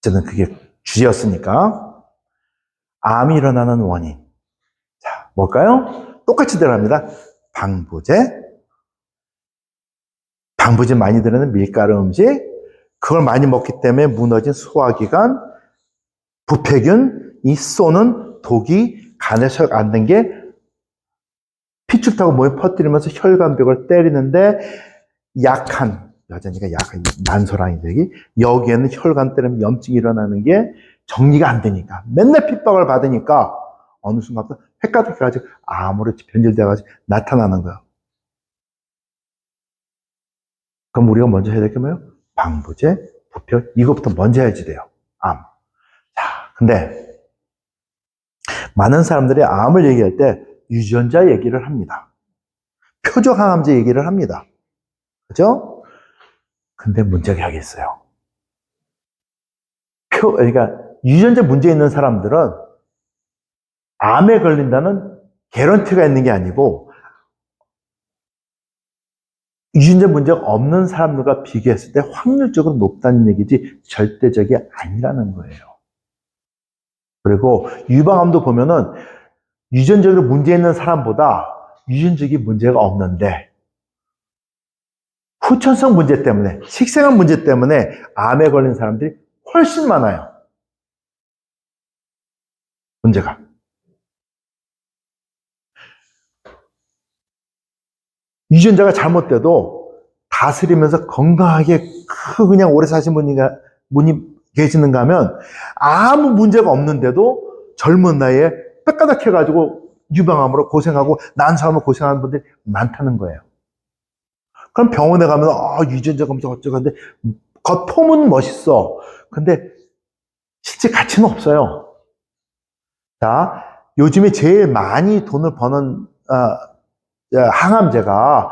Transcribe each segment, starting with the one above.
어쨌든 그게 주제였으니까. 암이 일어나는 원인. 자, 뭘까요? 똑같이 들어갑니다. 방부제. 방부제 많이 들어가는 밀가루 음식. 그걸 많이 먹기 때문에 무너진 소화기관, 부패균, 이 쏘는 독이 간에서 앉는 게 피축 타고 몸에 퍼뜨리면서 혈관벽을 때리는데 약한, 여자니까 약한 난소랑이 되기, 여기에는 혈관 때리면 염증이 일어나는 게 정리가 안 되니까 맨날 핍박을 받으니까 어느 순간부터 헷갈려가지고 암으로 변질돼가지고 나타나는 거예요. 그럼 우리가 먼저 해야 될 게 뭐예요? 방부제, 부패, 이것부터 먼저 해야지 돼요. 암. 자, 근데 많은 사람들이 암을 얘기할 때 유전자 얘기를 합니다. 표적 항암제 얘기를 합니다. 그죠? 근데 문제가 여기 있어요. 그러니까 유전자 문제 있는 사람들은 암에 걸린다는 개런티가 있는 게 아니고 유전자 문제가 없는 사람들과 비교했을 때 확률적으로 높다는 얘기지 절대적이 아니라는 거예요. 그리고 유방암도 보면은 유전적으로 문제 있는 사람보다 유전적인 문제가 없는데 후천성 문제 때문에, 식생활 문제 때문에 암에 걸린 사람들이 훨씬 많아요. 문제가. 유전자가 잘못돼도 다스리면서 건강하게 그냥 오래 사신 분이 계시는가 하면 아무 문제가 없는데도 젊은 나이에 빽가닥해가지고 유방암으로 고생하고 난소암으로 고생하는 분들이 많다는 거예요. 그럼 병원에 가면 유전자 검사 어쩌고 하는데 겉폼은 멋있어. 근데 실제 가치는 없어요. 자, 요즘에 제일 많이 돈을 버는 항암제가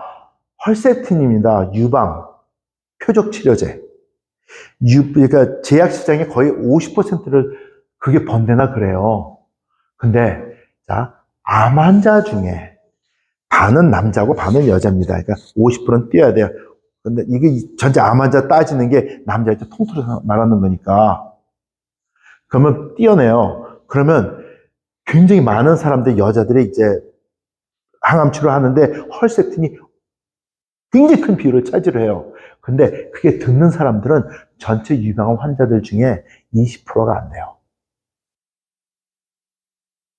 헐세틴입니다. 유방 표적 치료제. 그러니까 제약 시장의 거의 50%를 그게 번대나 그래요. 근데 자, 암 환자 중에 반은 남자고 반은 여자입니다. 그러니까 50%는 뛰어야 돼요. 근데 이게 전체 암 환자 따지는 게 남자 여자 통틀어서 말하는 거니까. 그러면 뛰어내요. 그러면 굉장히 많은 사람들, 여자들이 이제 항암 치료하는데 헐세틴이 굉장히 큰 비율을 차지해요. 근데 그게 듣는 사람들은 전체 유방암 환자들 중에 20%가 안 돼요.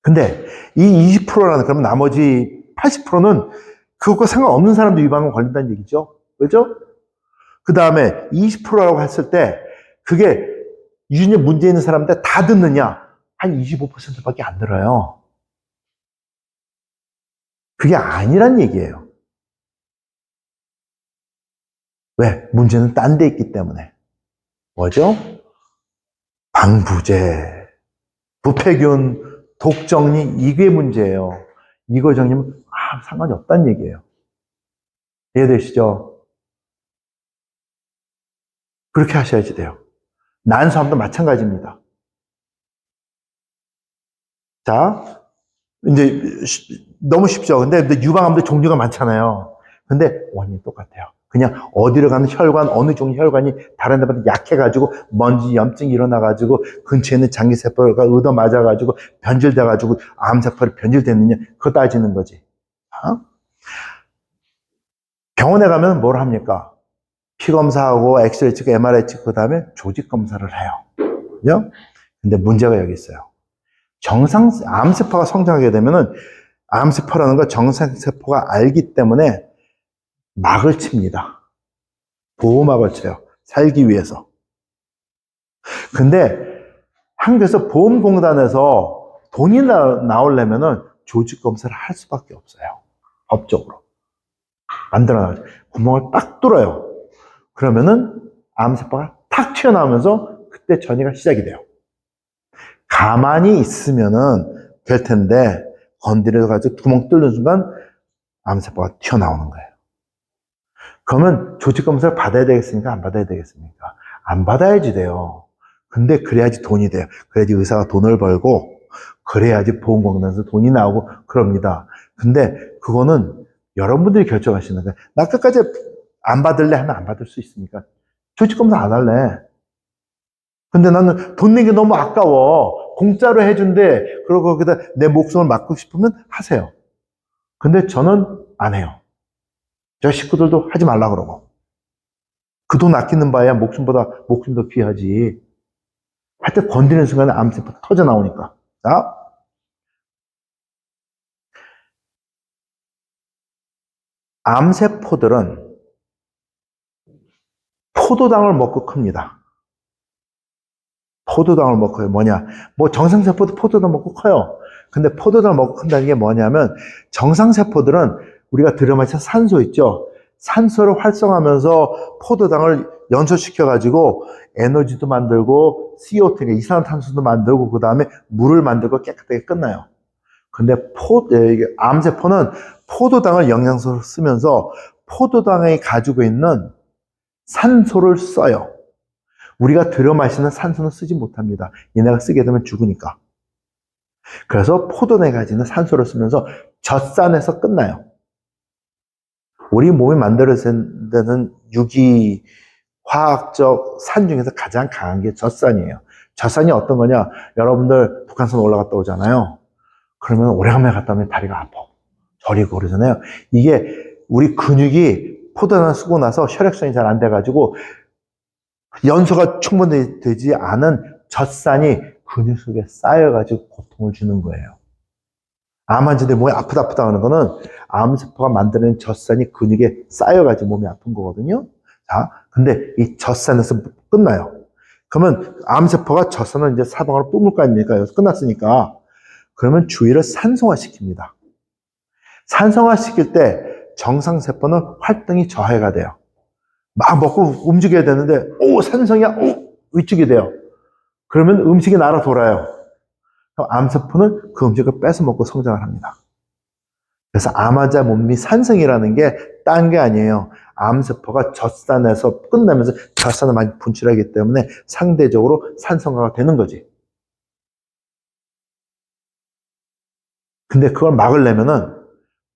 근데 이 20%라는 그러면 나머지 80%는 그것과 상관없는 사람도 유방암 걸린다는 얘기죠. 그죠? 그 다음에 20%라고 했을 때 그게 유전자 문제 있는 사람들 다 듣느냐? 한 25%밖에 안 들어요. 그게 아니란 얘기예요. 왜? 문제는 딴 데 있기 때문에. 뭐죠? 방부제, 부패균, 독정리, 이게 문제예요. 이거 정리면 상관이 없다는 얘기예요. 이해되시죠? 그렇게 하셔야지 돼요. 난소암도 마찬가지입니다. 자, 이제 너무 쉽죠. 근데 유방암도 종류가 많잖아요. 근데 원인이 똑같아요. 그냥 어디로 가는 혈관, 어느 종류 혈관이 다른 데보다 약해가지고 먼지 염증이 일어나가지고 근처에 있는 장기세포가 얻어맞아가지고 변질돼가지고 암세포로 변질됐느냐 그거 따지는 거지. 어? 병원에 가면 뭘 합니까? 피 검사하고 엑스레이 찍고 MRI 찍고 그 다음에 조직 검사를 해요. 그죠? 근데 문제가 여기 있어요. 암세포가 성장하게 되면은 암세포라는 걸 정상세포가 알기 때문에 막을 칩니다. 보호막을 쳐요. 살기 위해서. 근데 한국에서 보험공단에서 돈이 나오려면은 조직검사를 할 수밖에 없어요. 법적으로. 만들어놔가지고 구멍을 딱 뚫어요. 그러면은 암세포가 탁 튀어나오면서 그때 전이가 시작이 돼요. 가만히 있으면은 될 텐데 건드려가지고 구멍 뚫는 순간 암세포가 튀어나오는 거예요. 그러면 조직검사를 받아야 되겠습니까? 안 받아야 되겠습니까? 안 받아야지 돼요. 근데 그래야지 돈이 돼요. 그래야지 의사가 돈을 벌고 그래야지 보험공단에서 돈이 나오고 그럽니다. 근데 그거는 여러분들이 결정하시는 거예요. 나 끝까지 안 받을래 하면 안 받을 수 있으니까 조직검사 안 할래. 근데 나는 돈 내기 너무 아까워. 공짜로 해준대. 그러고 거기다 내 목숨을 맡고 싶으면 하세요. 근데 저는 안 해요. 저 식구들도 하지 말라 그러고. 그 돈 아끼는 바야 목숨보다 목숨 더 귀하지. 하여튼 건드리는 순간에 암세포 터져 나오니까. 자, 암세포들은 포도당을 먹고 큽니다. 포도당을 먹고 커요. 뭐냐? 뭐 정상세포도 포도당 먹고 커요. 근데 포도당을 먹고 큰다는 게 뭐냐면 정상세포들은 우리가 들여 마시는 산소 있죠? 산소를 활성화하면서 포도당을 연소시켜가지고 에너지도 만들고 CO2, 그러니까 이산화탄소도 만들고 그 다음에 물을 만들고 깨끗하게 끝나요. 근데 암세포는 포도당을 영양소로 쓰면서 포도당이 가지고 있는 산소를 써요. 우리가 들여 마시는 산소는 쓰지 못합니다. 얘네가 쓰게 되면 죽으니까. 그래서 포도당이 가지는 산소를 쓰면서 젖산에서 끝나요. 우리 몸이 만들어지는 유기 화학적 산 중에서 가장 강한 게 젖산이에요. 젖산이 어떤 거냐? 여러분들 북한산 올라갔다 오잖아요. 그러면 오래간만에 갔다 오면 다리가 아파. 저리고 그러잖아요. 이게 우리 근육이 포도당 쓰고 나서 혈액순환이 잘 안 돼가지고 연소가 충분되지 않은 젖산이 근육 속에 쌓여가지고 고통을 주는 거예요. 암 환자들이 몸이 아프다 하는 거는 암세포가 만드는 젖산이 근육에 쌓여가지고 몸이 아픈 거거든요. 자, 근데 이 젖산에서 끝나요. 그러면 암세포가 젖산을 이제 사방으로 뿜을 거 아닙니까? 여기서 끝났으니까. 그러면 주위를 산성화시킵니다. 산성화시킬 때 정상세포는 활동이 저하가 돼요. 막 먹고 움직여야 되는데, 오, 산성이야, 오, 위축이 돼요. 그러면 음식이 날아 돌아요. 암세포는 그 음식을 뺏어 먹고 성장을 합니다. 그래서 암 환자 몸이 산성이라는 게 딴 게 아니에요. 암세포가 젖산에서 끝나면서 젖산을 많이 분출하기 때문에 상대적으로 산성화가 되는 거지. 근데 그걸 막으려면은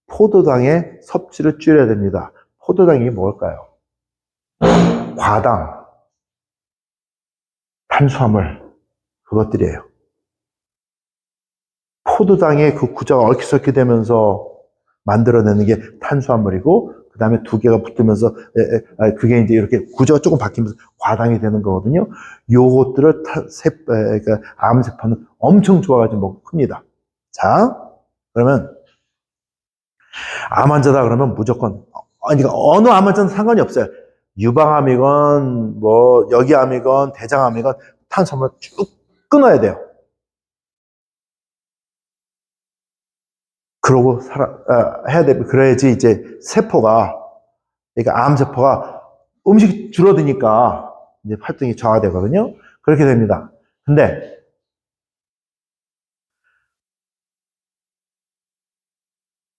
포도당의 섭취를 줄여야 됩니다. 포도당이 뭘까요? 과당, 탄수화물, 그것들이에요. 포도당의 그 구조가 얽히설키 되면서 만들어내는 게 탄수화물이고, 그 다음에 두 개가 붙으면서, 그게 이제 이렇게 구조가 조금 바뀌면서 과당이 되는 거거든요. 요것들을 그러니까 암세포는 엄청 좋아가지고 먹고 큽니다. 자, 그러면 암 환자다 그러면 무조건, 그러니까 어느 암 환자는 상관이 없어요. 유방암이건, 뭐, 여기암이건, 대장암이건, 탄수화물 쭉 끊어야 돼요. 그러고 해야 돼. 그래야지 이제 세포가, 그러니까 암세포가 음식이 줄어드니까 이제 활동이 저하되거든요. 그렇게 됩니다. 근데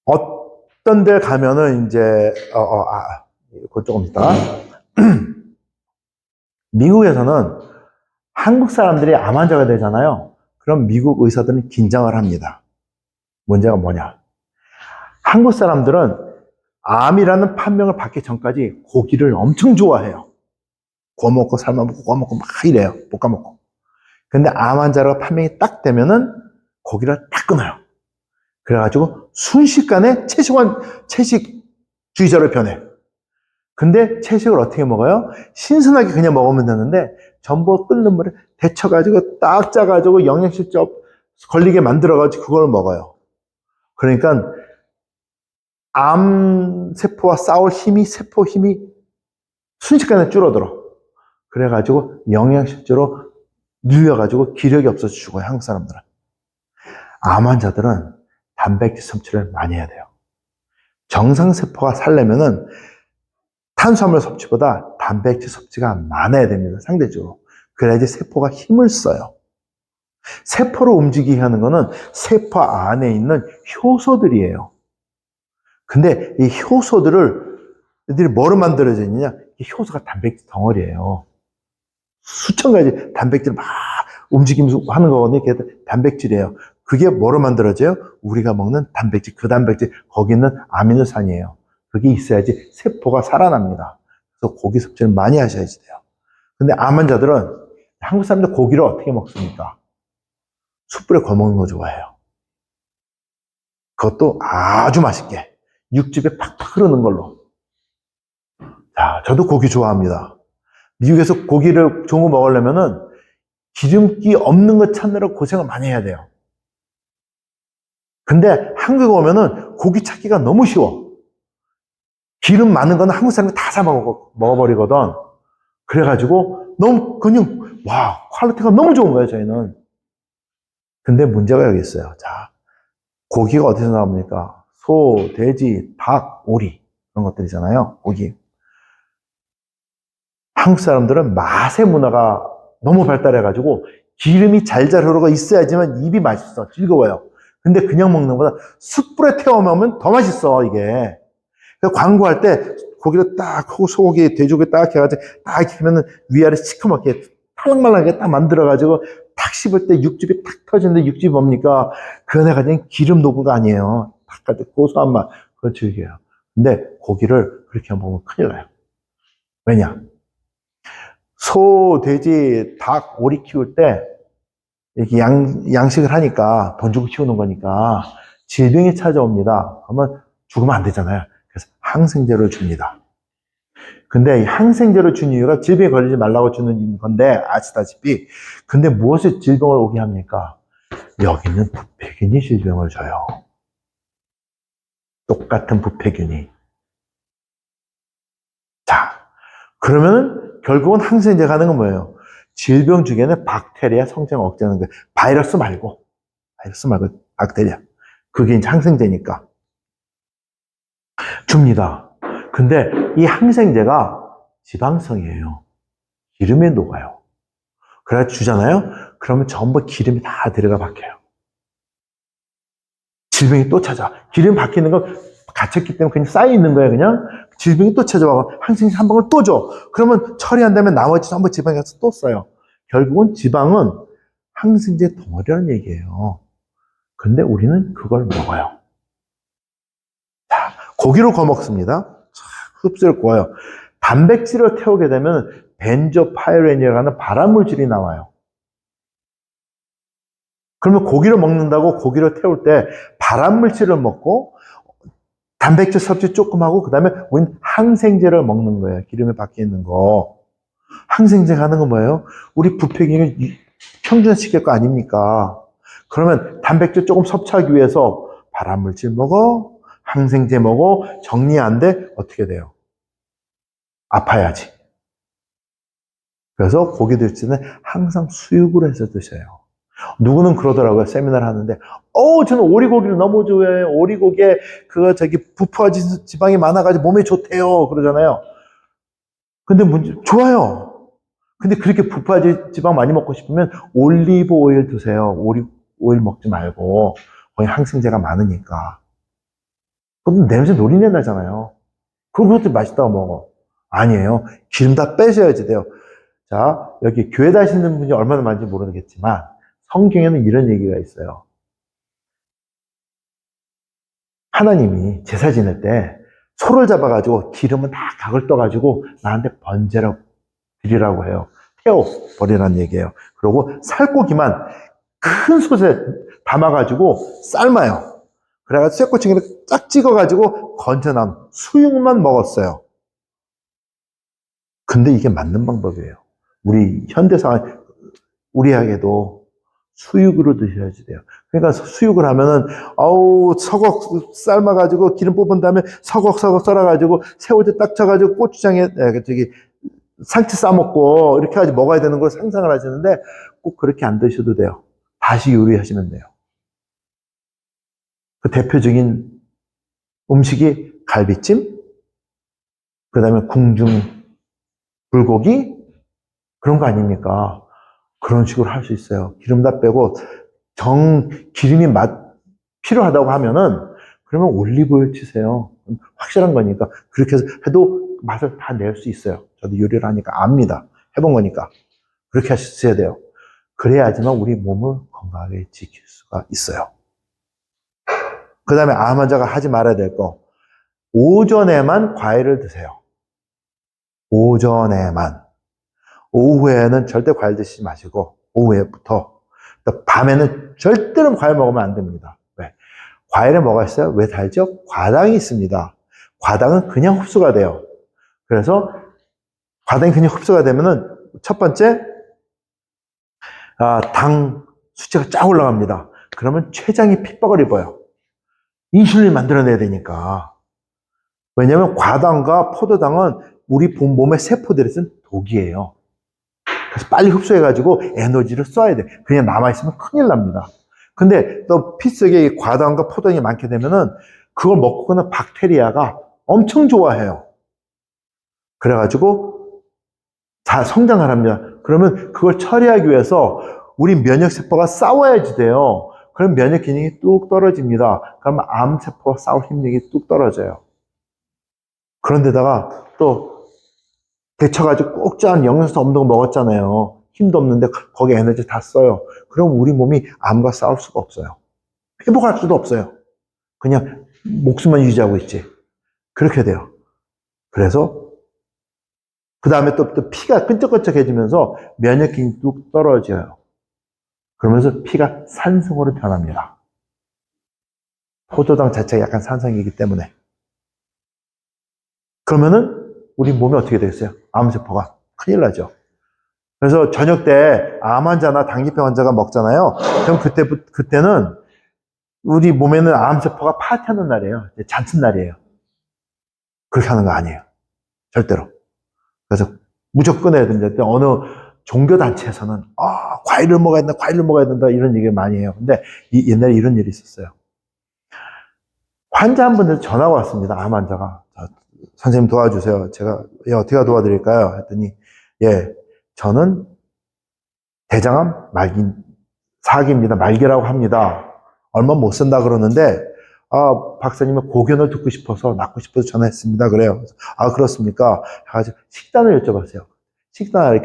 어떤 데 가면은 이제, 그거 조금 있다. 미국에서는 한국 사람들이 암 환자가 되잖아요. 그럼 미국 의사들은 긴장을 합니다. 문제가 뭐냐? 한국 사람들은 암이라는 판명을 받기 전까지 고기를 엄청 좋아해요. 구워 먹고 삶아 먹고 구워 먹고 막 이래요. 볶아 먹고. 근데 암 환자가 판명이 딱 되면은 고기를 딱 끊어요. 그래가지고 순식간에 채식주의자로 변해. 근데 채식을 어떻게 먹어요? 신선하게 그냥 먹으면 되는데 전부 끓는 물에 데쳐가지고 딱 짜가지고 영양실조 걸리게 만들어가지고 그걸 먹어요. 그러니까 암세포와 싸울 힘이, 세포 힘이 순식간에 줄어들어. 그래가지고 영양실조로 눌려가지고 기력이 없어서 죽어요, 한국 사람들은. 암 환자들은 단백질 섭취를 많이 해야 돼요. 정상세포가 살려면은 탄수화물 섭취보다 단백질 섭취가 많아야 됩니다, 상대적으로. 그래야지 세포가 힘을 써요. 세포를 움직이게 하는 거는 세포 안에 있는 효소들이에요. 근데 이 효소들을 애들이 뭐로 만들어져 있느냐? 이 효소가 단백질 덩어리예요. 수천 가지 단백질을 막 움직이면서 하는 거거든요. 그게 단백질이에요. 그게 뭐로 만들어져요? 우리가 먹는 단백질, 그 단백질, 거기 있는 아미노산이에요. 그게 있어야지 세포가 살아납니다. 그래서 고기 섭취를 많이 하셔야지 돼요. 근데 암 환자들은 한국 사람들 고기를 어떻게 먹습니까? 숯불에 구워 먹는 거 좋아해요. 그것도 아주 맛있게 육즙에 팍팍 흐르는 걸로. 자, 저도 고기 좋아합니다. 미국에서 고기를 좋은 거 먹으려면은 기름기 없는 거 찾느라 고생을 많이 해야 돼요. 근데 한국에 오면은 고기 찾기가 너무 쉬워. 기름 많은 거는 한국 사람이 다 사 먹어버리거든. 그래가지고 너무 그냥 와 퀄리티가 너무 좋은 거예요 저희는. 근데 문제가 여기 있어요. 자, 고기가 어디서 나옵니까? 소, 돼지, 닭, 오리 그런 것들이잖아요. 고기. 한국 사람들은 맛의 문화가 너무 발달해가지고 기름이 잘잘 흐르고 있어야지만 입이 맛있어, 즐거워요. 근데 그냥 먹는 것보다 숯불에 태워 먹으면 더 맛있어 이게. 그래서 광고할 때 고기를 딱 하고 소고기, 돼지고기 딱 해가지고 딱 익히면은 위아래 시커멓게 탈락말락하게 딱 만들어가지고 탁 씹을 때 육즙이 탁 터지는데 육즙이 뭡니까? 그거 내가 그냥 기름 도구가 아니에요. 탁 가지고 고소한 맛 그걸 즐겨요. 근데 고기를 그렇게 먹으면 큰일 나요. 왜냐? 소, 돼지, 닭, 오리 키울 때 이렇게 양식을 하니까 돈 주고 키우는 거니까 질병이 찾아옵니다. 그러면 죽으면 안 되잖아요. 그래서 항생제를 줍니다. 근데 이 항생제를 준 이유가 질병에 걸리지 말라고 주는 건데 아시다시피 근데 무엇이 질병을 오게 합니까? 여기는 부패균이 질병을 줘요. 똑같은 부패균이. 자, 그러면 결국은 항생제가 하는 건 뭐예요? 질병 중에는 박테리아 성장 억제하는 거예요. 바이러스 말고 박테리아. 그게 이제 항생제니까 줍니다. 근데 이 항생제가 지방성이에요. 기름에 녹아요. 그래서 주잖아요. 그러면 전부 기름이 다 들어가 박혀요. 질병이 또 찾아. 기름 박히는 거 갇혔기 때문에 그냥 쌓여 있는 거예요. 그냥 질병이 또 찾아와. 항생제 한 방울 또 줘. 그러면 처리한다면 나머지 전부 지방에 가서 또 써요. 결국은 지방은 항생제 덩어리라는 얘기예요. 근데 우리는 그걸 먹어요. 자, 고기를 구워 먹습니다. 흡수를 구워요. 단백질을 태우게 되면 벤조파이렌이라고 하는 발암물질이 나와요. 그러면 고기를 먹는다고 고기를 태울 때 발암물질을 먹고 단백질 섭취 조금 하고 그다음에 우린 항생제를 먹는 거예요. 기름에 박혀 있는 거. 항생제가 하는 건 뭐예요? 우리 부패균을 평준시킬 거 아닙니까? 그러면 단백질 조금 섭취하기 위해서 발암물질 먹어, 항생제 먹어, 정리 안 돼? 어떻게 돼요? 아파야지. 그래서 고기 드실 때는 항상 수육을 해서 드셔요. 누구는 그러더라고요. 세미나를 하는데, 저는 오리고기를 너무 좋아해요. 오리고기에 부푸아 지방이 많아가지고 몸에 좋대요. 그러잖아요. 근데 좋아요. 근데 그렇게 부푸아 지방 많이 먹고 싶으면 올리브 오일 드세요. 오일 먹지 말고. 거기 항생제가 많으니까. 그럼 냄새 노린내 나잖아요. 그것도 맛있다고 먹어. 아니에요. 기름 다 빼셔야지 돼요. 자, 여기 교회 다니시는 분이 얼마나 많은지 모르겠지만, 성경에는 이런 얘기가 있어요. 하나님이 제사 지낼 때 소를 잡아가지고 기름은 다 각을 떠가지고 나한테 번제로 드리라고 해요. 태워버리라는 얘기예요. 그리고 살코기만 큰 솥에 담아가지고 삶아요. 그래가지고 쇠꼬챙이를 쫙 찍어가지고 건져난 수육만 먹었어요. 근데 이게 맞는 방법이에요. 우리 현대사, 우리에게도 수육으로 드셔야지 돼요. 그러니까 수육을 하면은, 서걱 삶아가지고 기름 뽑은 다음에 서걱서걱 썰어가지고 새우젓 딱 쳐가지고 고추장에, 상추 싸먹고 이렇게 해가지고 먹어야 되는 걸 상상을 하시는데 꼭 그렇게 안 드셔도 돼요. 다시 요리하시면 돼요. 그 대표적인 음식이 갈비찜, 그 다음에 궁중 불고기, 그런 거 아닙니까? 그런 식으로 할 수 있어요. 기름 다 빼고 기름이 필요하다고 하면은 그러면 올리브오일 치세요. 확실한 거니까 그렇게 해도 맛을 다 낼 수 있어요. 저도 요리를 하니까 압니다. 해본 거니까 그렇게 하셔야 돼요. 그래야지만 우리 몸을 건강하게 지킬 수가 있어요. 그 다음에 암 환자가 하지 말아야 될 거, 오전에만 과일을 드세요. 오전에만. 오후에는 절대 과일 드시지 마시고, 오후에부터. 또 밤에는 절대로 과일 먹으면 안 됩니다. 왜? 과일에 뭐가 있어요? 왜 달죠? 과당이 있습니다. 과당은 그냥 흡수가 돼요. 그래서 과당이 그냥 흡수가 되면은 첫 번째, 당 수치가 쫙 올라갑니다. 그러면 췌장이 핍박을 입어요. 인슐린 만들어내야 되니까. 왜냐면 과당과 포도당은 우리 몸의 세포들에 쓴 독이에요. 그래서 빨리 흡수해가지고 에너지를 써야 돼. 그냥 남아있으면 큰일 납니다. 근데 또 피 속에 과당과 포도당이 많게 되면은 그걸 먹고는 박테리아가 엄청 좋아해요. 그래가지고 다 성장을 합니다. 그러면 그걸 처리하기 위해서 우리 면역세포가 싸워야지 돼요. 그럼 면역 기능이 뚝 떨어집니다. 그러면 암세포와 싸울 힘력이 뚝 떨어져요. 그런데다가 또 데쳐가지고 꼭 짠 영양소 없는 거 먹었잖아요. 힘도 없는데 거기에 에너지 다 써요. 그럼 우리 몸이 암과 싸울 수가 없어요. 회복할 수도 없어요. 그냥 목숨만 유지하고 있지. 그렇게 돼요. 그래서 그 다음에 또 피가 끈적끈적해지면서 면역 기능이 뚝 떨어져요. 그러면서 피가 산성으로 변합니다. 포도당 자체가 약간 산성이기 때문에. 그러면은 우리 몸이 어떻게 되겠어요? 암세포가 큰일 나죠. 그래서 저녁 때 암 환자나 당뇨병 환자가 먹잖아요. 그럼 그때는 우리 몸에는 암세포가 파티하는 날이에요. 잔칫날이에요. 그렇게 하는 거 아니에요. 절대로. 그래서 무조건 끊어야 됩니다. 어느 종교단체에서는, 과일을 먹어야 된다, 과일을 먹어야 된다, 이런 얘기를 많이 해요. 근데 옛날에 이런 일이 있었어요. 환자 한 분한테 전화가 왔습니다. 암 환자가. 선생님 도와주세요. 제가, 어떻게 도와드릴까요? 했더니, 저는 대장암 사기입니다. 말기라고 합니다. 얼마 못 쓴다 그러는데, 박사님은 고견을 듣고 싶어서, 낳고 싶어서 전화했습니다. 그래요. 그렇습니까? 해가지고 식단을 여쭤봤어요. 식단 알려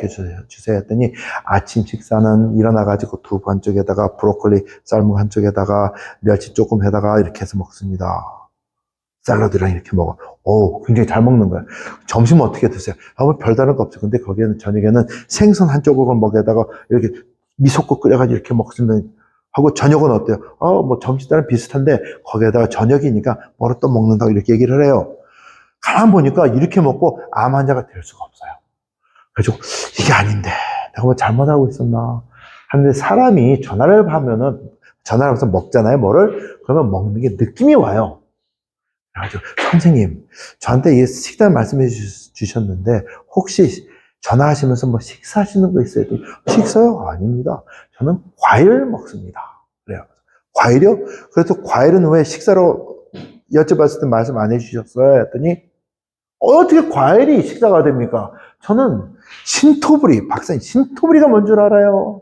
주세요. 했더니, 아침 식사는 일어나가지고 두부 한쪽에다가 브로콜리 삶은 한쪽에다가 멸치 조금 해다가 이렇게 해서 먹습니다. 샐러드랑 이렇게 먹어. 굉장히 잘 먹는 거예요. 점심은 어떻게 드세요? 뭐 별다른 거 없어요. 근데 거기에는 저녁에는 생선 한 조각을 먹에다가 이렇게 미소국 끓여가지고 이렇게 먹으면 하고 저녁은 어때요? 뭐 점심 때랑 비슷한데 거기에다가 저녁이니까 뭐를 또 먹는다고 이렇게 얘기를 해요. 가만 보니까 이렇게 먹고 암 환자가 될 수가 없어요. 그래서 이게 아닌데 내가 뭐 잘못하고 있었나 하는데 사람이 전화를 하면서 먹잖아요. 뭐를 그러면 먹는 게 느낌이 와요. 그래가지고 선생님 저한테 이 식단 말씀해 주셨는데 혹시 전화하시면서 뭐 식사하시는 거 있어요? 식사요? 아닙니다. 저는 과일 먹습니다. 그래요. 과일이요? 그래서 과일은 왜 식사로 여쭤봤을 때 말씀 안 해주셨어요? 했더니 어떻게 과일이 식사가 됩니까? 저는 박사님 신토부리가 뭔 줄 알아요?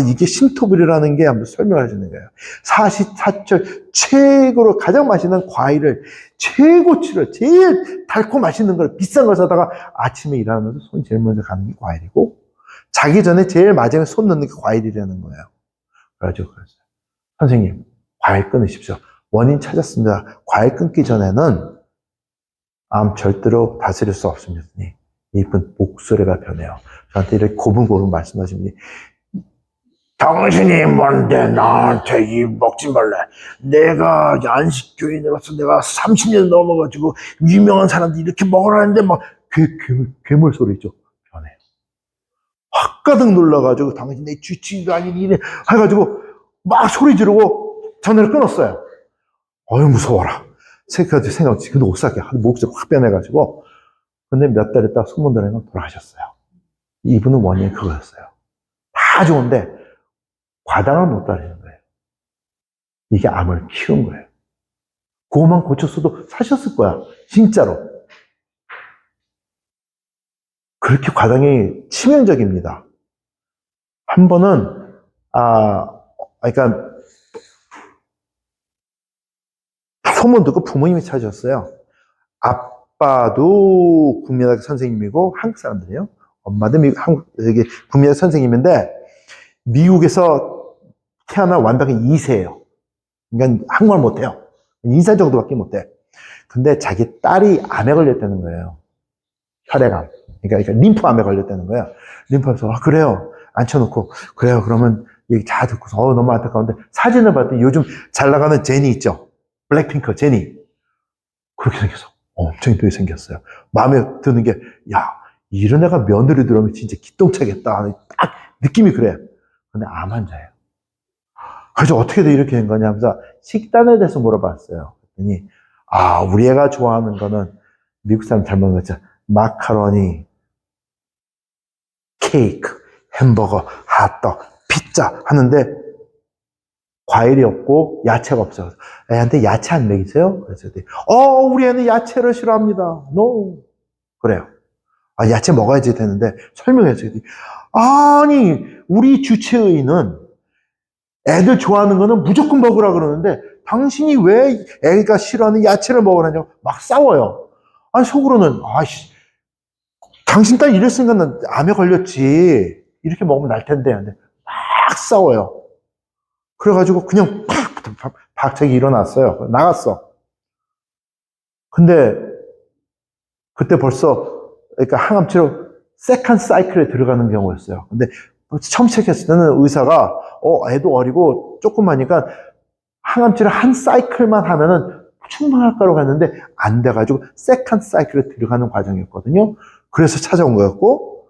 이게 신토부리라는 게 한번 설명해 주는 거예요. 사시사철 최고로 가장 맛있는 과일을 최고치를 제일 달콤 맛있는 걸 비싼 걸 사다가 아침에 일하면서 손 제일 먼저 가는 게 과일이고 자기 전에 제일 마지막에 손 넣는 게 과일이라는 거예요. 그래가지고 그랬어요. 선생님 과일 끊으십시오. 원인 찾았습니다. 과일 끊기 전에는 암 절대로 다스릴 수 없습니다. 이쁜 목소리가 변해요. 저한테 이렇게 고분고분 말씀하시면 당신이 뭔데 나한테 이 먹지 말래. 내가 안식교인으로서 내가 30년 넘어가지고 유명한 사람들이 이렇게 먹으라는데 막 괴물 소리죠. 변해요. 확 가득 놀라가지고 당신 내 주치의가 아닌 이래 해가지고 막 소리 지르고 전화를 끊었어요. 무서워라. 생각없이 근데 옥사게 목소리 확 변해가지고 근데 몇 달 있다가 소문 들으면 돌아가셨어요. 이분은 원인이 그거였어요. 다 좋은데 과당을 못 따르는 거예요. 이게 암을 키운 거예요. 그것만 고쳤어도 사셨을 거야. 진짜로. 그렇게 과당이 치명적입니다. 한 번은 그러니까 소문 듣고 부모님이 찾으셨어요. 아빠도 국민학교 선생님이고 한국 사람들이에요. 엄마도 국민학교 선생님인데 미국에서 태어난 완벽히 2세예요. 그러니까 한국말 못해요. 인사 정도밖에 못해. 근데 자기 딸이 암에 걸렸다는 거예요. 혈액암. 그러니까 림프암에 걸렸다는 거야. 림프암에서, 그래요. 앉혀놓고, 그래요. 그러면 얘기 다 듣고서, 너무 안타까운데, 사진을 봤더니 요즘 잘 나가는 제니 있죠? 블랙핑크, 제니. 그렇게 생겼어. 엄청 이쁘게 생겼어요. 마음에 드는 게, 야, 이런 애가 며느리 들어오면 진짜 기똥차겠다. 딱 느낌이 그래. 근데 암 환자예요. 그래서 어떻게 이렇게 된 거냐 하면서 식단에 대해서 물어봤어요. 그랬더니, 우리 애가 좋아하는 거는 미국 사람 잘 먹는 거 있죠. 마카로니, 케이크, 햄버거, 핫도그, 피자 하는데 과일이 없고 야채가 없어요. 애한테 야채 안 먹이세요? 그래서 우리 애는 야채를 싫어합니다. No. 그래요. 야채 먹어야지 되는데 설명했어요. 아니, 우리 주치의는 애들 좋아하는 거는 무조건 먹으라 그러는데 당신이 왜 애가 싫어하는 야채를 먹으라냐고 막 싸워요. 아니, 속으로는 당신 딸 이랬으니까 난 암에 걸렸지. 이렇게 먹으면 날 텐데. 근데 막 싸워요. 그래가지고 그냥 팍 박차기 일어났어요. 나갔어. 근데 그때 벌써 그러니까 항암치료 세컨 사이클에 들어가는 경우였어요. 근데 처음 시작했을 때는 의사가 애도 어리고 조그마니까 항암치료 한 사이클만 하면은 충분할 거라고 했는데 안 돼가지고 세컨 사이클에 들어가는 과정이었거든요. 그래서 찾아온 거였고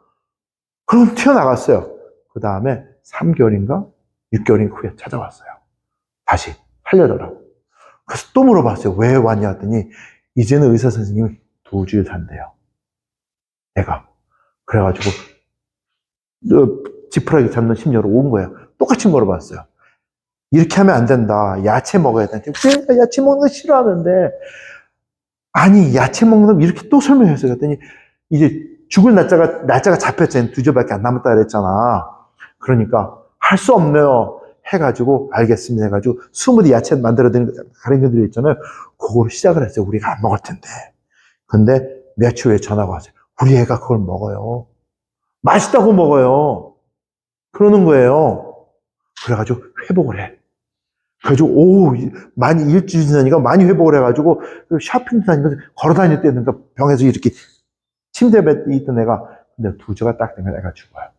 그럼 튀어나갔어요. 그 다음에 3개월인가 6개월 후에 찾아왔어요. 다시 살려달라고. 그래서 또 물어봤어요. 왜 왔냐 했더니 이제는 의사 선생님이 2주일 산대요. 애가. 그래가지고 지푸라기 잡는 심리로 온 거예요. 똑같이 물어봤어요. 이렇게 하면 안 된다. 야채 먹어야 되는데 왜 야채 먹는 거 싫어하는데 아니 야채 먹는 거 이렇게 또 설명했어요. 그랬더니 이제 죽을 날짜가 잡혔잖아요. 2주밖에 안 남았다 그랬잖아. 그러니까 할 수 없네요. 해가지고 알겠습니다 해가지고 스무디 야채 만들어드는 가랭이들 있잖아요. 그걸 시작을 했어요. 우리가 안 먹을 텐데. 근데 며칠 후에 전화가 왔어요. 우리 애가 그걸 먹어요. 맛있다고 먹어요. 그러는 거예요. 그래가지고 회복을 해. 그래가지고 많이 일주일 지나니까 많이 회복을 해가지고 쇼핑도 다니면서 걸어 다닐 때 그러니까 병에서 이렇게 침대에 있던 애가 근데 2주가 딱 되면 애가 죽어요.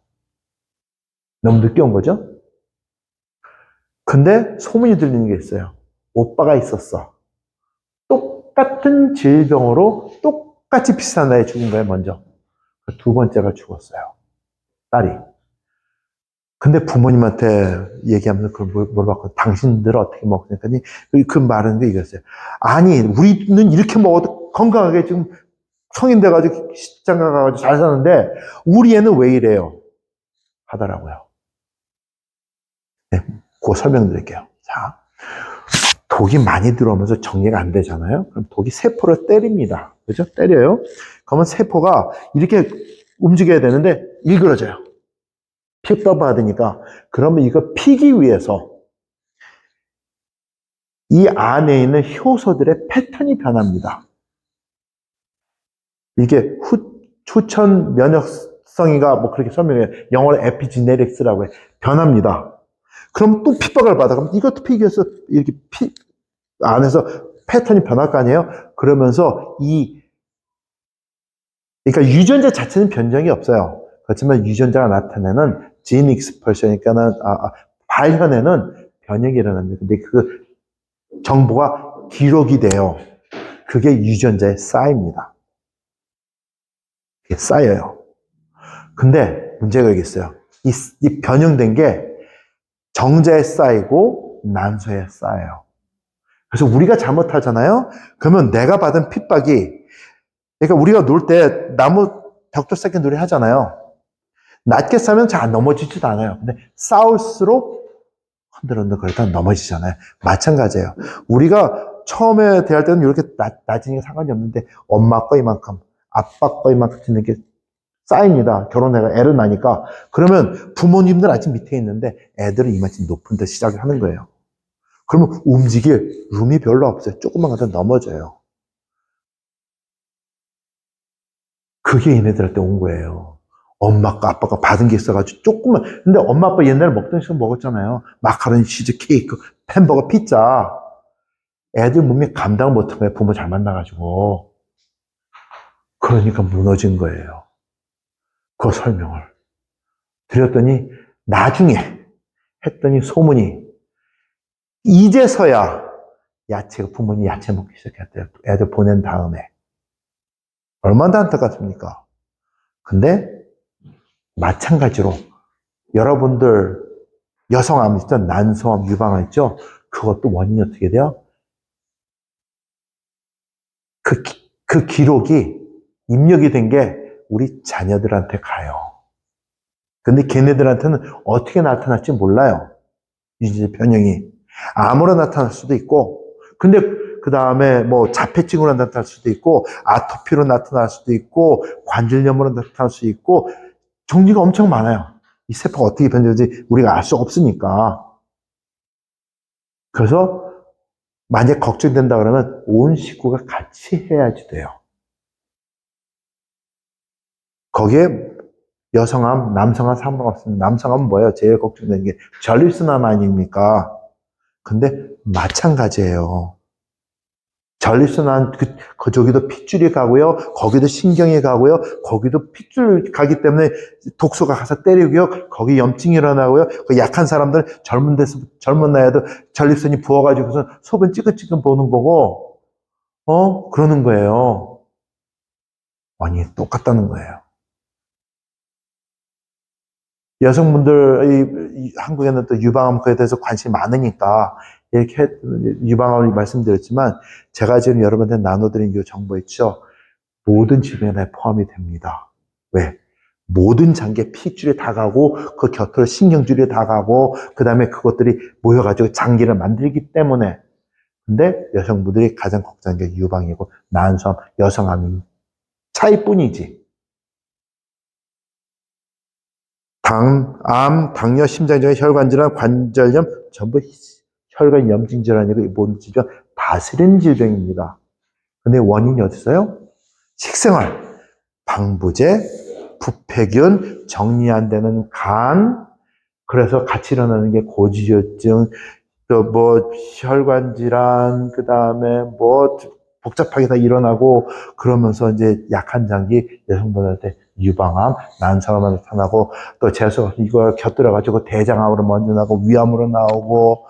너무 늦게 온 거죠? 근데 소문이 들리는 게 있어요. 오빠가 있었어. 똑같은 질병으로 똑같이 비슷한 나이에 죽은 거예요, 먼저. 2번째가 죽었어요. 딸이. 근데 부모님한테 얘기하면서 그걸 물어봤거든요. 당신들 어떻게 먹으니까 그 말은 이거였어요. 아니, 우리는 이렇게 먹어도 건강하게 지금 성인 돼가지고 시장 가가지고 잘 사는데 우리 애는 왜 이래요? 하더라고요. 네, 그거 설명드릴게요. 자, 독이 많이 들어오면서 정리가 안 되잖아요. 그럼 독이 세포를 때립니다. 그죠? 때려요. 그러면 세포가 이렇게 움직여야 되는데 일그러져요. 피 떠받으니까. 그러면 이거 피기 위해서 이 안에 있는 효소들의 패턴이 변합니다. 이게 후천 면역성이가 뭐 그렇게 설명해요. 영어로 에피지네틱스라고 해. 변합니다. 그럼 또 핍박을 받아. 그럼 이것도 피기 위해서 이렇게 안에서 패턴이 변할 거 아니에요? 그러면서 그러니까 유전자 자체는 변경이 없어요. 그렇지만 유전자가 나타내는 진 익스퍼션, 그러니까는, 발현에는 변형이 일어납니다. 근데 그 정보가 기록이 돼요. 그게 유전자에 쌓입니다. 그게 쌓여요. 근데 문제가 여기 있어요. 이 변형된 게 정자에 쌓이고 난소에 쌓여요. 그래서 우리가 잘못하잖아요? 그러면 내가 받은 핍박이, 그러니까 우리가 놀 때 나무 벽돌 쌓기 놀이 하잖아요. 낮게 쌓으면 잘 넘어지지도 않아요. 근데 쌓을수록 흔들흔들 그러다 넘어지잖아요. 마찬가지예요. 우리가 처음에 대할 때는 이렇게 낮으니까 상관이 없는데 엄마 거 이만큼, 아빠 거 이만큼 듣는 게 쌓입니다. 결혼해가 애를 낳으니까. 그러면 부모님들 아직 밑에 있는데 애들은 이만큼 높은 데 시작을 하는 거예요. 그러면 움직일 룸이 별로 없어요. 조금만 가다 넘어져요. 그게 얘네들한테 온 거예요. 엄마가 아빠가 받은 게 있어가지고 조금만. 근데 엄마 아빠 옛날에 먹던 식으로 먹었잖아요. 마카로니, 치즈, 케이크, 햄버거, 피자. 애들 몸이 감당 못한 거예요. 부모 잘 만나가지고. 그러니까 무너진 거예요. 그 설명을 드렸더니 나중에 했더니 소문이 이제서야 야채가 부모님 야채 먹기 시작했대요. 애들 보낸 다음에. 얼마나 안타깝습니까? 근데 마찬가지로 여러분들 여성암 있죠? 난소암 유방암 있죠? 그것도 원인이 어떻게 돼요? 그 기록이 입력이 된 게 우리 자녀들한테 가요. 근데 걔네들한테는 어떻게 나타날지 몰라요. 유전자 변형이. 암으로 나타날 수도 있고, 근데 그 다음에 뭐 자폐증으로 나타날 수도 있고, 아토피로 나타날 수도 있고, 관절염으로 나타날 수도 있고, 종류가 엄청 많아요. 이 세포가 어떻게 변질될지 우리가 알 수 없으니까. 그래서 만약 걱정된다 그러면 온 식구가 같이 해야지 돼요. 거기에 여성암, 남성암 상관없습니다. 남성암은 뭐예요? 제일 걱정되는 게 전립선암 아닙니까? 근데 마찬가지예요. 전립선암 그쪽에도 핏줄이 가고요. 거기도 신경이 가고요. 거기도 핏줄 가기 때문에 독소가 가서 때리고요. 거기 염증이 일어나고요. 그 약한 사람들 젊은 나이에도 전립선이 부어가지고서 속은 찌끈찌끈 보는 거고, 그러는 거예요. 원인이 똑같다는 거예요. 여성분들, 한국에는 또 유방암에 대해서 관심이 많으니까, 이렇게 유방암을 말씀드렸지만, 제가 지금 여러분한테 나눠드린 이 정보 있죠? 모든 질병에 포함이 됩니다. 왜? 모든 장기에 핏줄이 다 가고, 그 곁으로 신경줄이 다 가고, 그 다음에 그것들이 모여가지고 장기를 만들기 때문에. 근데 여성분들이 가장 걱정하는 게 유방이고, 난소암, 여성암이 차이뿐이지. 암, 당뇨, 심장질환, 혈관질환, 관절염, 전부 혈관 염증 질환이고 모든 질병 다스리는 질병입니다. 근데 원인이 어디 있어요? 식생활, 방부제, 부패균, 정리 안 되는 간, 그래서 같이 일어나는 게 고지혈증, 또 뭐 혈관 질환, 그 다음에 뭐 복잡하게 다 일어나고 그러면서 이제 약한 장기 여성분한테 유방암, 난소암으로 나타나고 또 재수 이걸 곁들여가지고 대장암으로 먼저 나오고 위암으로 나오고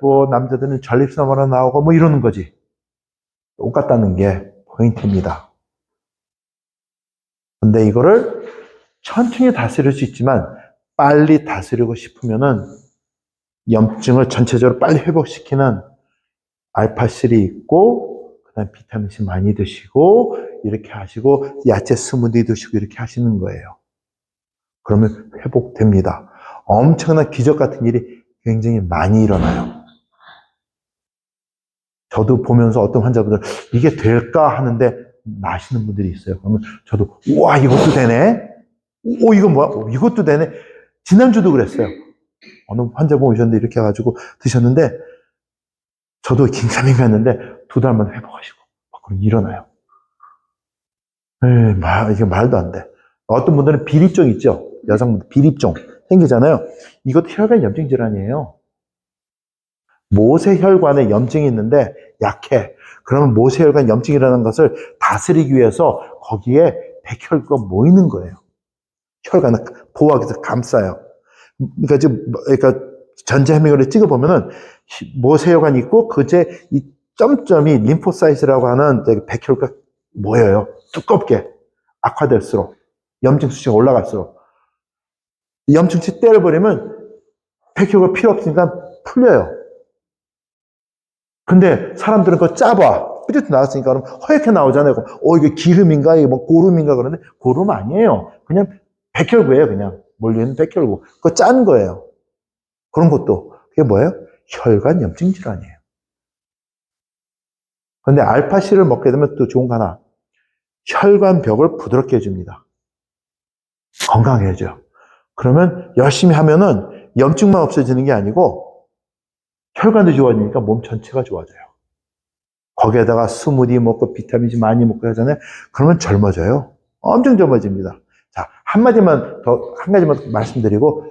뭐 남자들은 전립선으로 나오고 뭐 이러는 거지. 똑같다는 게 포인트입니다. 근데 이거를 천천히 다스릴 수 있지만 빨리 다스리고 싶으면은 염증을 전체적으로 빨리 회복시키는 알파3 있고, 그 다음 비타민C 많이 드시고, 이렇게 하시고, 야채 스무디 드시고, 이렇게 하시는 거예요. 그러면 회복됩니다. 엄청난 기적 같은 일이 굉장히 많이 일어나요. 저도 보면서 어떤 환자분들, 이게 될까 하는데, 나시는 분들이 있어요. 그러면 저도, 우와, 이것도 되네? 오, 이건 뭐야? 이것도 되네? 지난주도 그랬어요. 어느 환자분 오셨는데, 이렇게 해가지고 드셨는데, 저도 긴가민가 했는데 2달 만에 회복하시고 그럼 일어나요. 이게 말도 안 돼. 어떤 분들은 비립종 있죠? 여성분들 비립종 생기잖아요. 이것도 혈관 염증 질환이에요. 모세혈관에 염증이 있는데 약해. 그러면 모세혈관 염증이라는 것을 다스리기 위해서 거기에 백혈구가 모이는 거예요. 혈관을 보호하기 위해서 감싸요. 그러니까 전자해밍으로 찍어보면은 모세혈관이 있고 그제 이 점점이 림포사이트라고 하는 백혈구가 모여요. 두껍게 악화될수록 염증 수치가 올라갈수록 염증치 때려버리면 백혈구가 필요 없으니까 풀려요. 근데 사람들은 그거 짜봐. 삐뚤 나왔으니까 그럼 허옇게 나오잖아요. 이게 기름인가 이게 뭐 고름인가 그러는데 고름 아니에요. 그냥 백혈구예요. 그냥 몰려 있는 백혈구. 그거 짠 거예요. 그런 것도 그게 뭐예요? 혈관 염증 질환이에요. 그런데 알파C를 먹게 되면 또 좋은 거 하나. 혈관벽을 부드럽게 해줍니다. 건강하게 해줘요. 그러면 열심히 하면은 염증만 없어지는 게 아니고 혈관도 좋아지니까 몸 전체가 좋아져요. 거기에다가 스무디 먹고 비타민C 많이 먹고 하잖아요. 그러면 젊어져요. 엄청 젊어집니다. 자, 한 가지만 더 말씀드리고,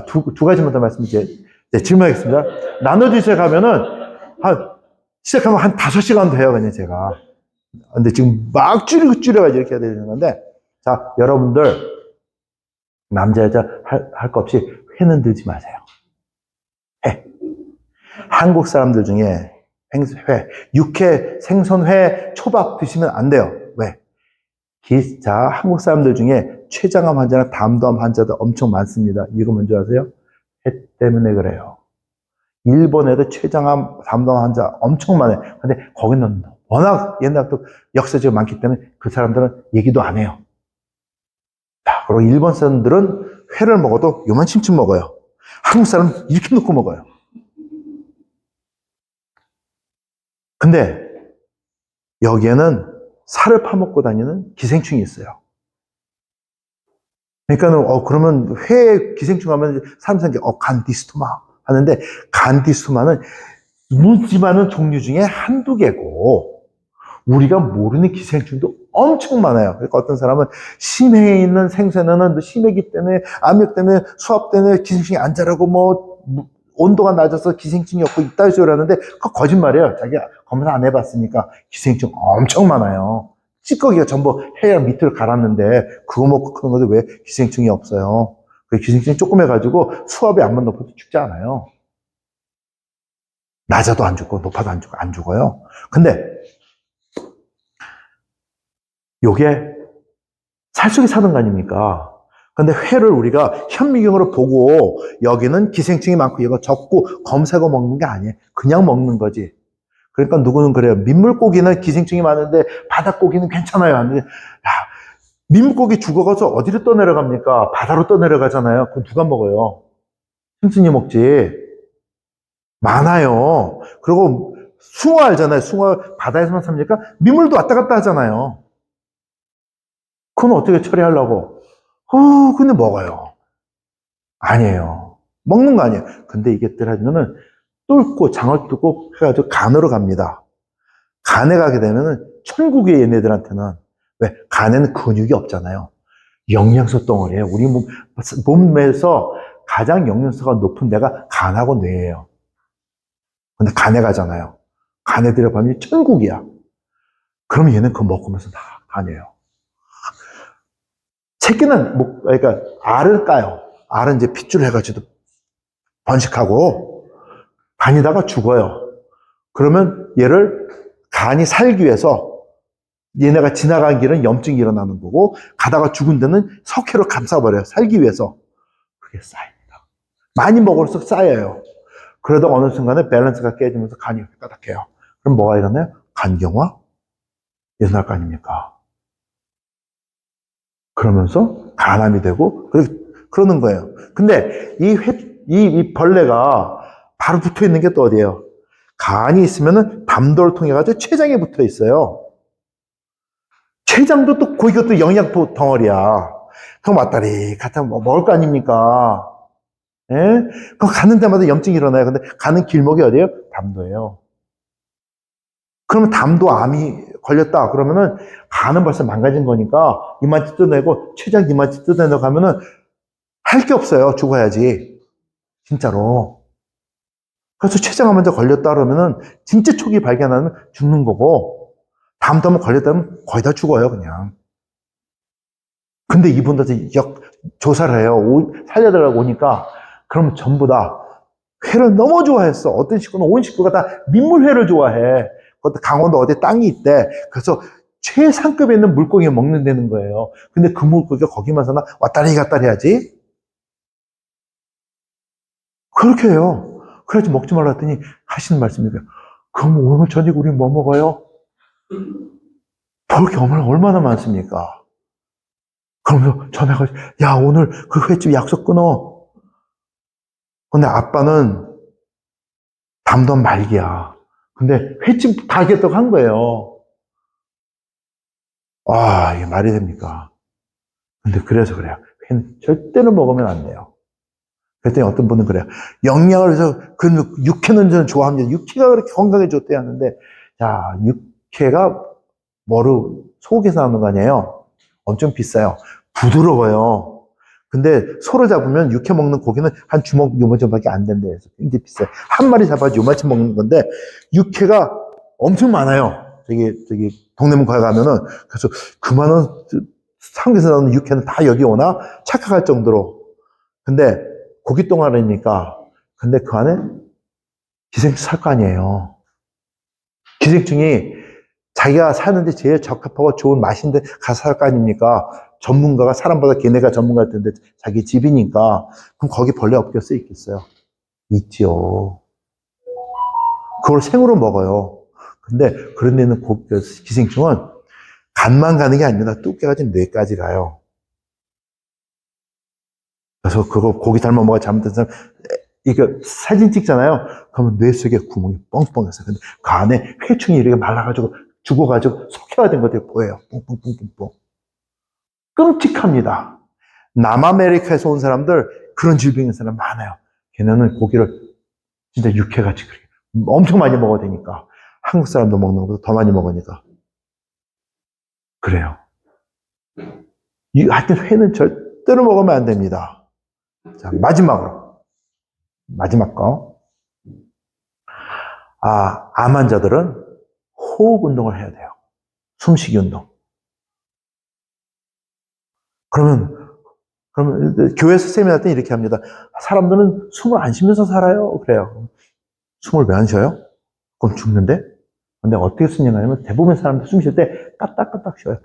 두 가지만 더 말씀드릴게요. 네, 질문하겠습니다. 나눠주 시작하면은, 시작하면 한 5시간도 해요, 그냥 제가. 근데 지금 막 줄여가지고 이렇게 해야 되는 건데, 자, 여러분들, 남자, 여자 할 거 없이 회는 들지 마세요. 회. 한국 사람들 중에 회, 육회, 생선회, 초밥 드시면 안 돼요. 왜? 자, 한국 사람들 중에 췌장암 환자나 담도암 환자들 엄청 많습니다. 이거 뭔지 아세요? 회 때문에 그래요. 일본에도 췌장암, 담도암 환자 엄청 많아요. 근데 거기는 워낙 옛날부터 역사적으로 많기 때문에 그 사람들은 얘기도 안 해요. 자, 그리고 일본 사람들은 회를 먹어도 요만큼씩 먹어요. 한국 사람은 이렇게 놓고 먹어요. 근데 여기에는 살을 파먹고 다니는 기생충이 있어요. 그러니까는 그러면 회에 기생충 하면 사람들이 간디스토마 하는데, 간디스토마는 묻지마는 종류 중에 한두 개고 우리가 모르는 기생충도 엄청 많아요. 그러니까 어떤 사람은 심해에 있는 생선에는 심해기 때문에, 압력 때문에, 수압 때문에 기생충이 안 자라고 뭐 온도가 낮아서 기생충이 없고 있다 소리 하는데 그거 거짓말이에요. 자기가 검사 안 해봤으니까. 기생충 엄청 많아요. 찌꺼기가 전부 해양 밑으로 갈았는데 그거 먹고 크는 건데 왜 기생충이 없어요? 그 기생충이 조금 해가지고 수압이 안만 높아도 죽지 않아요. 낮아도 안 죽고 높아도 안 죽어요. 근데 요게 살 속에 사는 거 아닙니까? 근데 회를 우리가 현미경으로 보고 여기는 기생충이 많고 이거 적고 검사하고 먹는 게 아니에요. 그냥 먹는 거지. 그러니까 누구는 그래요. 민물고기는 기생충이 많은데 바닷고기는 괜찮아요. 하는데, 민물고기 죽어가서 어디로 떠내려갑니까? 바다로 떠내려가잖아요. 그럼 누가 먹어요? 생선이 먹지. 많아요. 그리고 숭어 알잖아요. 숭어 바다에서만 삽니까? 민물도 왔다 갔다 하잖아요. 그건 어떻게 처리하려고? 근데 먹어요. 아니에요. 먹는 거 아니에요. 근데 이게 들어가면은 뚫고 장을 뚫고 해가지고 간으로 갑니다. 간에 가게 되면은 천국이에요. 얘네들한테는. 왜? 간에는 근육이 없잖아요. 영양소 덩어리예요. 우리 몸에서 가장 영양소가 높은 데가 간하고 뇌예요. 근데 간에 가잖아요. 간에 들어가면 천국이야. 그럼 얘는 그거 먹으면서 다 다녀요. 새끼는 그러니까 알을 까요. 알은 이제 핏줄 해가지고 번식하고 다니다가 죽어요. 그러면 얘를 간이 살기 위해서 얘네가 지나간 길은 염증이 일어나는 거고 가다가 죽은 데는 석회로 감싸버려요. 살기 위해서. 그게 쌓입니다. 많이 먹을수록 쌓여요. 그러다 어느 순간에 밸런스가 깨지면서 간이 까닥해요. 그럼 뭐가 일어나요? 간경화? 일어날 거 아닙니까? 그러면서 간암이 되고 그러는 거예요. 근데 이 벌레가 바로 붙어 있는 게 또 어디예요? 간이 있으면은 담도를 통해 가지고 췌장에 붙어 있어요. 췌장도 또 거기가 또 영양소 덩어리야. 그럼 왔다리 갔다 먹을 거 아닙니까? 예? 그럼 가는 데마다 염증이 일어나요. 근데 가는 길목이 어디예요? 담도예요. 그러면 담도암이 걸렸다. 그러면은 간은 벌써 망가진 거니까 이만치 뜯어내고 췌장 이만치 뜯어내고 하면은 할 게 없어요. 죽어야지. 진짜로. 그래서 췌장암 먼저 걸렸다 그러면은 진짜 초기 발견하면 죽는 거고 담도암 걸렸다면 거의 다 죽어요. 그냥. 근데 이분들 조사를 해요. 살려달라고 오니까 그러면 전부 다 회를 너무 좋아했어. 어떤 식구는 온 식구가 다 민물회를 좋아해. 그것도 강원도 어디 땅이 있대. 그래서 최상급에 있는 물고기 먹는다는 거예요. 근데 그 물고기가 거기만 사나 왔다리 갔다리 하지? 그렇게 해요. 그래야지 먹지 말라 했더니 하시는 말씀이 에요 그럼 오늘 저녁 우리 뭐 먹어요? 볼 게 얼마나 많습니까? 그러면서 전화가, 야, 오늘 그 횟집 약속 끊어. 근데 아빠는 담던 말기야. 근데 횟집 가겠다고 한 거예요. 이게 말이 됩니까? 근데 그래서 그래요. 회는 절대로 먹으면 안 돼요. 그랬더니 어떤 분은 그래요. 영양을 해서 육회는 저는 좋아합니다. 육회가 그렇게 건강에 좋대 하는데, 자, 육회가 속에서 나오는 거 아니에요? 엄청 비싸요. 부드러워요. 근데 소를 잡으면 육회 먹는 고기는 한 주먹 요만큼밖에 안 된대. 그래서 굉장히 비싸요. 한 마리 잡아서 요만큼 먹는 건데 육회가 엄청 많아요. 저기 동네문과에 가면은 그래서 그만한 한국에서 나오는 육회는 다 여기 오나? 착각할 정도로. 근데 고기 똥알이니까. 근데 그 안에 기생충 살 거 아니에요. 기생충이 자기가 사는데 제일 적합하고 좋은 맛인데 가서 살 거 아닙니까? 전문가가 사람보다 걔네가 전문가일 텐데 자기 집이니까. 그럼 거기 벌레 없겠어요? 있겠어요? 있지요. 그걸 생으로 먹어요. 근데 그런 데는 기생충은 간만 가는 게 아니라 뚝깨가지 뇌까지 가요. 그래서 그거 고기 삶아 먹어 잘못된 사람 이거 사진 찍잖아요. 그러면 뇌 속에 구멍이 뻥뻥해서 근데 그 안에 회충이 이렇게 말라가지고 죽어가지고 석회화된 것들이 보여요. 뻥뻥뻥뻥뻥. 끔찍합니다. 남아메리카에서 온 사람들 그런 질병인 사람 많아요. 걔네는 고기를 진짜 육회같이 그렇게 엄청 많이 먹어야 되니까 한국 사람도 먹는 것보다 더 많이 먹으니까 그래요. 하여튼 회는 절대로 먹으면 안 됩니다. 자, 마지막 거. 암 환자들은 호흡 운동을 해야 돼요. 숨쉬기 운동. 그러면 교회에서 세미나 때 이렇게 합니다. 사람들은 숨을 안 쉬면서 살아요. 그래요. 숨을 왜 안 쉬어요? 그럼 죽는데? 근데 어떻게 쓰냐면 대부분 사람들 숨 쉴 때 까딱까딱 쉬어요.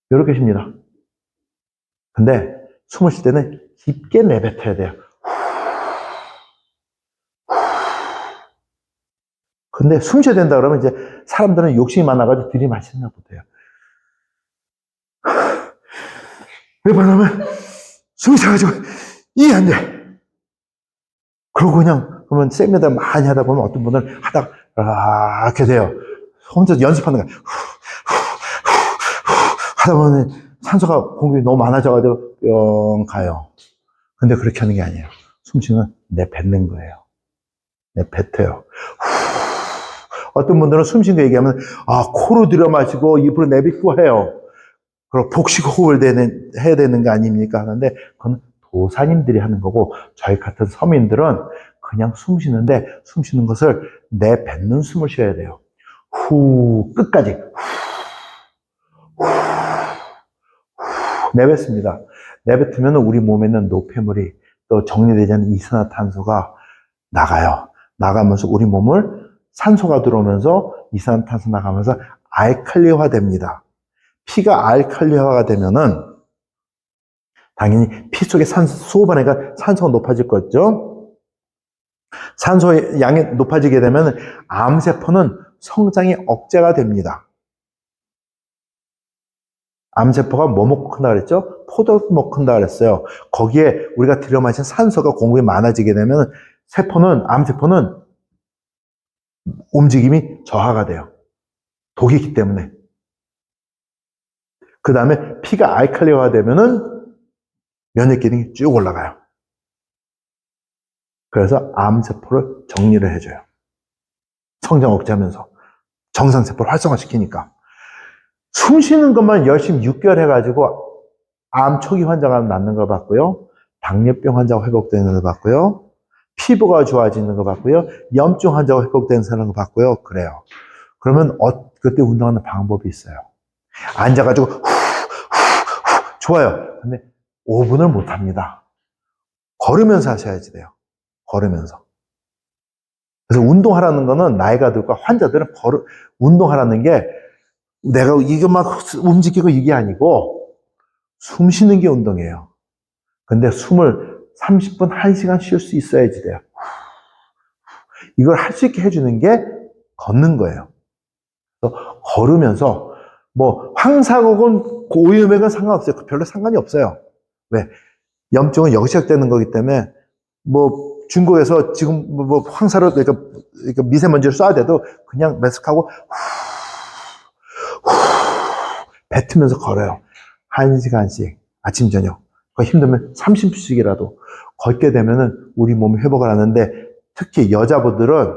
이렇게 쉽니다. 근데 숨을 쉴 때는 깊게 내뱉어야 돼요. 근데 숨 쉬어야 된다 그러면 이제 사람들은 욕심이 많아가지고 들이마시나 보대요. 왜 그러냐면 숨이 차가지고 이해 안 돼. 그러고 그러면 세미나 많이 하다 보면 어떤 분은 이렇게 돼요. 혼자 연습하는 거야. 하다 보면 산소가 공급이 너무 많아져가지고 뿅 가요. 근데 그렇게 하는 게 아니에요. 숨쉬는 내뱉는 거예요. 내뱉어요. 어떤 분들은 숨쉰 거 얘기하면 코로 들여 마시고 입으로 내뱉고 해요. 그리고 복식 호흡을 해야 되는 거 아닙니까? 하는데 그건 도사님들이 하는 거고 저희 같은 서민들은 그냥 숨 쉬는데 숨 쉬는 것을 내뱉는 숨을 쉬어야 돼요. 끝까지 내뱉습니다. 내뱉으면 우리 몸에 있는 노폐물이 또 정리되지 않은 이산화탄소가 나가요. 나가면서 우리 몸을 산소가 들어오면서 이산화탄소 나가면서 알칼리화 됩니다. 피가 알칼리화가 되면은 당연히 피 속에 수분 안에가 산소가 높아질 거죠. 산소의 양이 높아지게 되면 암세포는 성장이 억제가 됩니다. 암세포가 뭐 먹고 큰다 그랬죠? 포도 먹고 큰다 그랬어요. 거기에 우리가 들여마신 산소가 공급이 많아지게 되면 암세포는 움직임이 저하가 돼요. 독이 있기 때문에. 그 다음에 피가 알칼리화 되면은 면역 기능이 쭉 올라가요. 그래서 암세포를 정리를 해줘요. 성장 억제하면서 정상세포를 활성화시키니까. 숨 쉬는 것만 열심히 6개월 해가지고 암 초기 환자가 낫는 걸 봤고요. 당뇨병 환자가 회복되는 걸 봤고요. 피부가 좋아지는 걸 봤고요. 염증 환자가 회복되는 걸 봤고요. 그래요. 그러면 그때 운동하는 방법이 있어요. 앉아가지고 좋아요. 근데 5분을 못 합니다. 걸으면서 하셔야지 돼요. 걸으면서. 그래서 운동하라는 거는 나이가 들고 환자들은 운동하라는 게 내가 이거 막 움직이고 이게 아니고 숨 쉬는 게 운동이에요. 근데 숨을 30분, 1시간 쉴 수 있어야지 돼요. 이걸 할 수 있게 해주는 게 걷는 거예요. 그래서 걸으면서 황사국은 고위험액은 상관없어요. 별로 상관이 없어요. 왜? 염증은 역시작되는 거기 때문에 중국에서 지금 황사로 그러니까 미세먼지를 쏴야 돼도 그냥 매스크하고 뱉으면서 걸어요. 1시간씩 아침 저녁. 힘들면 30분씩이라도 걷게 되면은 우리 몸이 회복을 하는데 특히 여자분들은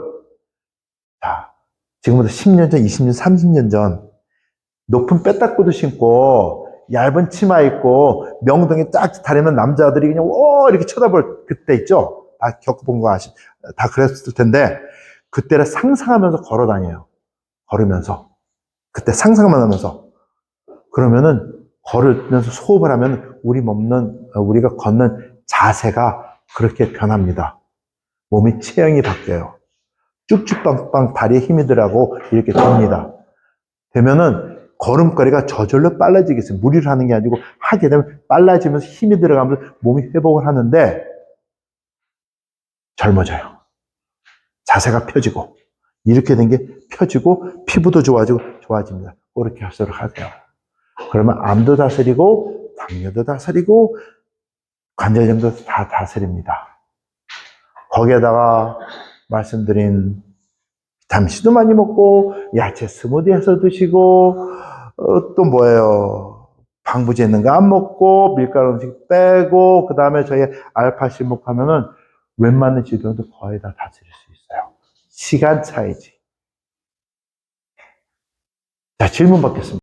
지금부터 10년 전, 20년, 30년 전 높은 빼딱구도 신고 얇은 치마 입고 명동에 딱 다니면 남자들이 그냥 이렇게 쳐다볼 그때 있죠? 다 겪어본 거 다 그랬을 텐데 그때를 상상하면서 걸어 다녀요. 걸으면서. 그때 상상만 하면서. 그러면은 걸으면서 호흡을 하면 우리가 걷는 자세가 그렇게 변합니다. 몸이 체형이 바뀌어요. 쭉쭉빵빵 다리에 힘이 들어가고 이렇게 됩니다. 되면은 걸음걸이가 저절로 빨라지겠어요. 무리를 하는 게 아니고 하게 되면 빨라지면서 힘이 들어가면서 몸이 회복을 하는데 젊어져요. 자세가 펴지고 이렇게 된 게 펴지고 피부도 좋아집니다. 그렇게 하도록 하세요. 그러면 암도 다스리고 당뇨도 다스리고 관절염도 다 다스립니다. 거기에다가 말씀드린 비타민C도 많이 먹고 야채 스무디 해서 드시고 또 뭐예요? 방부제 있는 거 안 먹고 밀가루 음식 빼고 그 다음에 저희 알파 신목 하면은 웬만한 질병도 거의 다 다스릴 수 있어요. 시간 차이지. 자, 질문 받겠습니다.